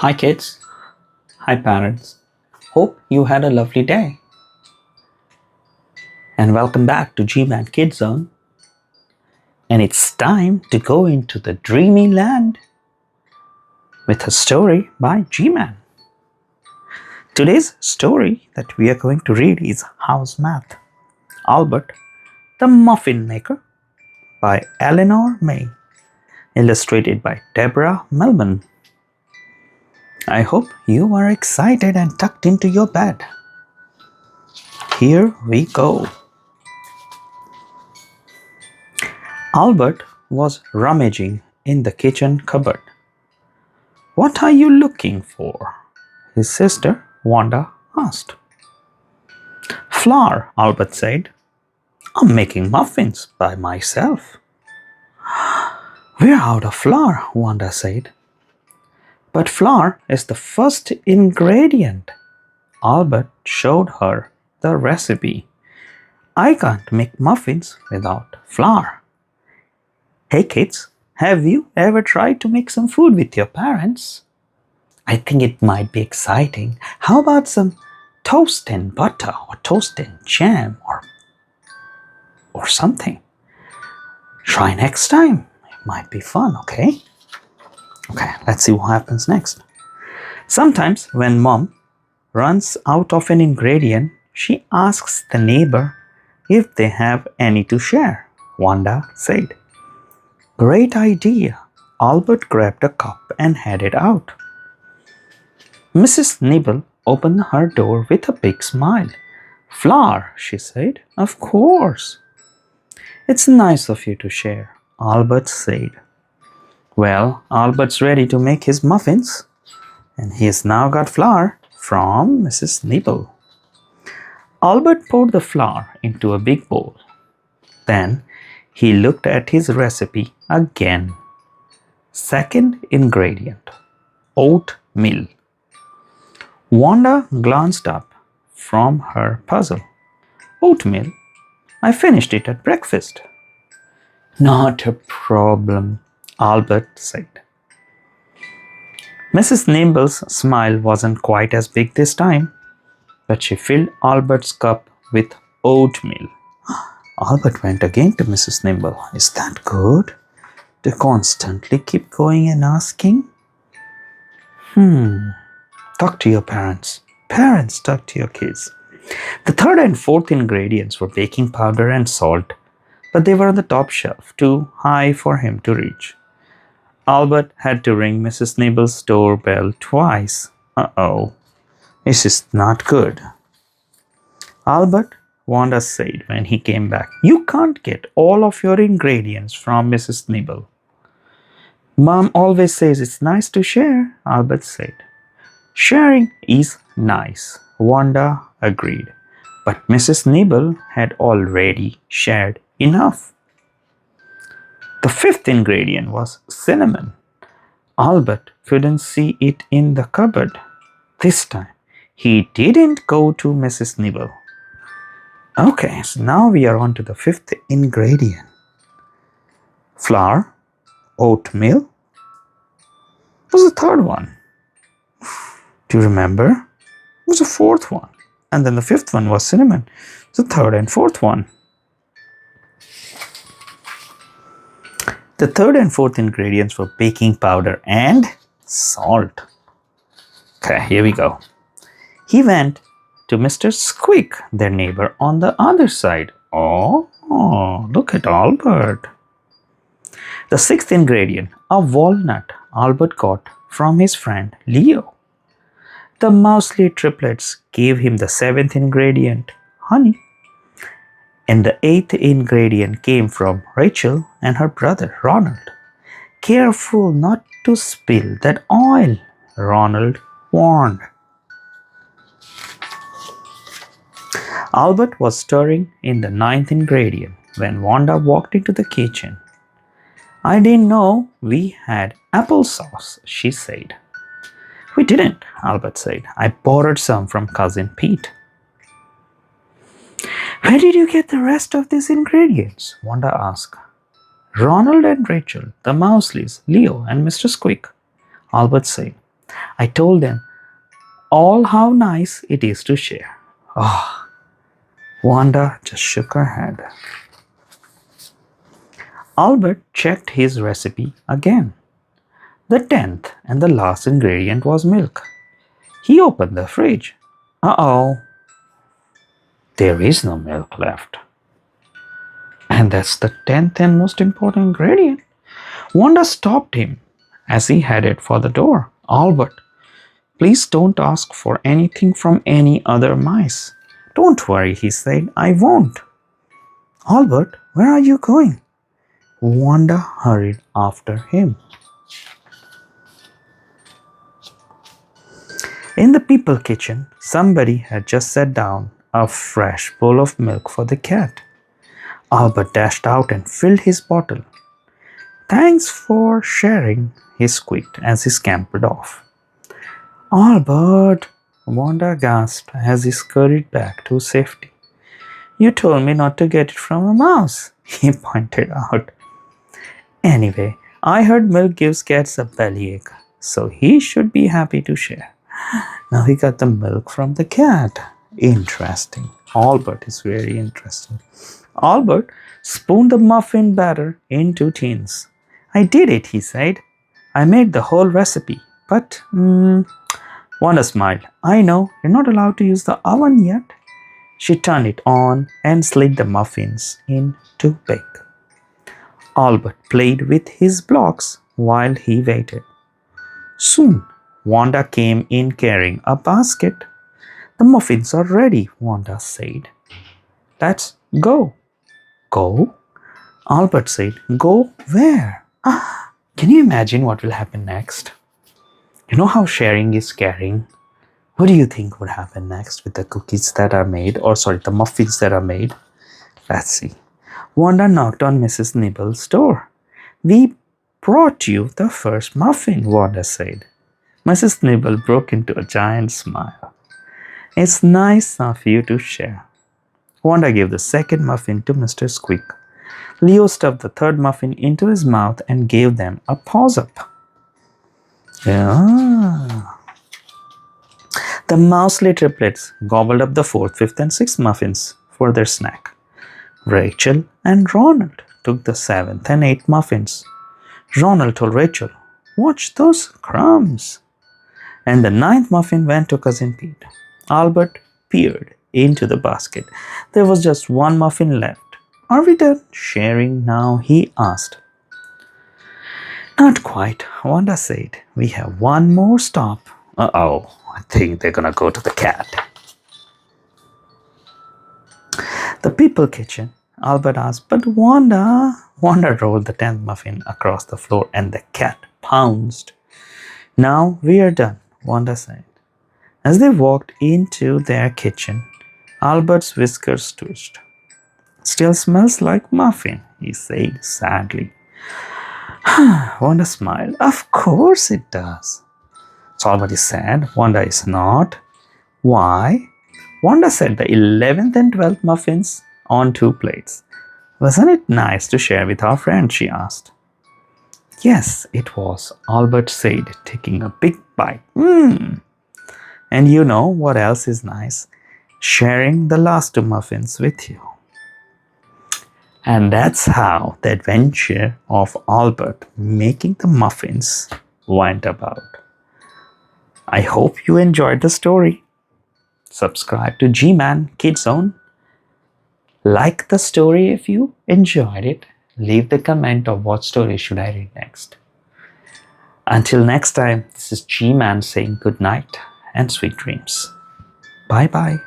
Hi kids, hi parents. Hope you had a lovely day. And welcome back to G-Man Kid Zone. And it's time to go into the dreamy land with a story by G-Man. Today's story that we are going to read is House Math, Albert the Muffin-Maker by Eleanor May, illustrated by Deborah Melman. I hope you are excited and tucked into your bed. Here we go. Albert was rummaging in the kitchen cupboard. "What are you looking for?" his sister Wanda asked. "Flour," Albert said. "I'm making muffins by myself." "We're out of flour," Wanda said. "But flour is the first ingredient." Albert showed her the recipe. "I can't make muffins without flour." Hey kids, have you ever tried to make some food with your parents? I think it might be exciting. How about some toast and butter or toast and jam or something? Try next time. It might be fun, okay? Okay, let's see what happens next. Sometimes when mom runs out of an ingredient, she asks the neighbor if they have any to share, Wanda said. Great idea. Albert grabbed a cup and headed out. Mrs. Nibble opened her door with a big smile. "Flour," she said. "Of course." "It's nice of you to share," Albert said. Well, Albert's ready to make his muffins, and he's now got flour from Mrs. Nibble. Albert poured the flour into a big bowl. Then he looked at his recipe again. Second ingredient, oatmeal. Wanda glanced up from her puzzle. "Oatmeal? I finished it at breakfast." "Not a problem," Albert said. Mrs. Nimble's smile wasn't quite as big this time, but she filled Albert's cup with oatmeal. Albert went again to Mrs. Nimble. "Is that good? To constantly keep going and asking?" Talk to your parents. Parents, talk to your kids. The third and fourth ingredients were baking powder and salt, but they were on the top shelf, too high for him to reach. Albert had to ring Mrs. Nibble's doorbell twice. Uh-oh, this is not good. "Albert," Wanda said when he came back, "you can't get all of your ingredients from Mrs. Nibble." "Mom always says it's nice to share," Albert said. "Sharing is nice," Wanda agreed, but Mrs. Nibble had already shared enough. The fifth ingredient was cinnamon. Albert couldn't see it in the cupboard. This time, he didn't go to Mrs. Nibble. Okay, so now we are on to the fifth ingredient. Flour, oatmeal. What was the third one? Do you remember? It was the fourth one. And then the fifth one was cinnamon. The third and fourth one. The third and fourth ingredients were baking powder and salt. Okay, here we go. He went to Mr. Squeak, their neighbor on the other side. Oh, look at Albert. The sixth ingredient, a walnut, Albert got from his friend Leo. The Mousely triplets gave him the seventh ingredient, honey. And the eighth ingredient came from Rachel and her brother Ronald. Careful not to spill that oil, Ronald warned. Albert was stirring in the ninth ingredient when Wanda walked into the kitchen. "I didn't know we had applesauce," she said. "We didn't," Albert said. "I borrowed some from Cousin Pete." "Where did you get the rest of these ingredients?" Wanda asked. "Ronald and Rachel, the Mousleys, Leo and Mr. Squeak," Albert said. I told them all how nice it is to share. Oh, Wanda just shook her head. Albert checked his recipe again. The 10th and the last ingredient was milk. He opened the fridge. Uh-oh, there is no milk left. And that's the 10th and most important ingredient. Wanda stopped him as he headed for the door. Albert, please don't ask for anything from any other mice. Don't worry, he said, I won't. Albert, where are you going? Wanda hurried after him. In the people kitchen, somebody had just set down a fresh bowl of milk for the cat. Albert dashed out and filled his bottle. Thanks for sharing, he squeaked as he scampered off. Albert, Wanda gasped as he scurried back to safety. You told me not to get it from a mouse, he pointed out. Anyway, I heard milk gives cats a bellyache, so he should be happy to share. Now he got the milk from the cat. Interesting. Albert is very interesting. Albert spooned the muffin batter into tins. I did it, he said. I made the whole recipe, but Wanda smiled. I know, you're not allowed to use the oven yet. She turned it on and slid the muffins in to bake. Albert played with his blocks while he waited. Soon, Wanda came in carrying a basket. The muffins are ready, Wanda said. Let's go. Go? Albert said, go where? Can you imagine what will happen next? You know how sharing is caring? What do you think would happen next with the cookies that are made, the muffins that are made? Let's see. Wanda knocked on Mrs. Nibble's door. We brought you the first muffin, Wanda said. Mrs. Nibble broke into a giant smile. It's nice of you to share. Wanda gave the second muffin to Mr. Squeak. Leo stuffed the third muffin into his mouth and gave them a paws-up. Yeah. The mousely triplets gobbled up the fourth, fifth, and sixth muffins for their snack. Rachel and Ronald took the seventh and eighth muffins. Ronald told Rachel, watch those crumbs. And the ninth muffin went to Cousin Pete. Albert peered into the basket. There was just one muffin left. Are we done sharing now? He asked. Not quite, Wanda said. We have one more stop. Uh-oh, I think they're gonna go to the cat. The people kitchen, Albert asked, but Wanda rolled the 10th muffin across the floor and the cat pounced. Now we are done, Wanda said. As they walked into their kitchen, Albert's whiskers twitched. Still smells like muffin, he said sadly. Wanda smiled. Of course it does. So Albert is sad. Wanda is not. Why? Wanda set the 11th and 12th muffins on 2 plates. Wasn't it nice to share with our friends? She asked. Yes, it was, Albert said, taking a big bite. And you know what else is nice? Sharing the last 2 muffins with you. And that's how the adventure of Albert making the muffins went about. I hope you enjoyed the story. Subscribe to G-Man Kids Zone. Like the story if you enjoyed it. Leave the comment of what story should I read next. Until next time, this is G-Man saying good night and sweet dreams. Bye-bye.